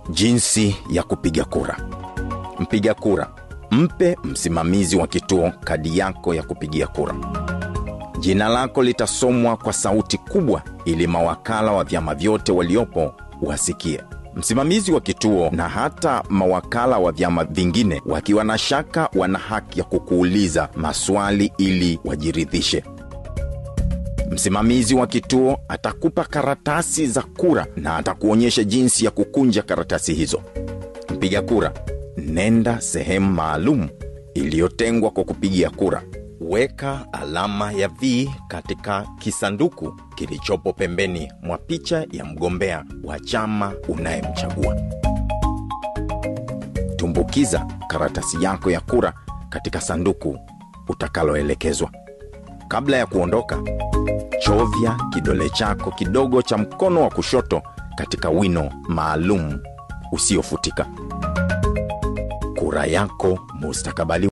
Jinsi ya kupiga kura. Mpiga kura, mpe msimamizi wa kituo kadi yako ya kupigia kura. Jina lako litasomwa kwa sauti kubwa ili mawakala wa vyama vyote waliopo wasikie. Msimamizi wa kituo na hata mawakala wa vyama vingine wakiwa na shaka wana haki ya kukuuliza maswali ili wajiridhishe. Msimamizi wa kituo atakupa karatasi za kura na atakuonyesha jinsi ya kukunja karatasi hizo. Mpiga kura, nenda sehemu maalum iliyotengwa kwa kupigia kura. Weka alama ya V katika kisanduku kilichopo pembeni mwa picha ya mgombea wa chama unayemchagua. Tumbukiza karatasi yako ya kura katika sanduku utakaloelekezwa. Kabla ya kuondoka, chovya kidole chako kidogo cha mkono wa kushoto katika wino maalum usiofutika. Kura yako mustakabali.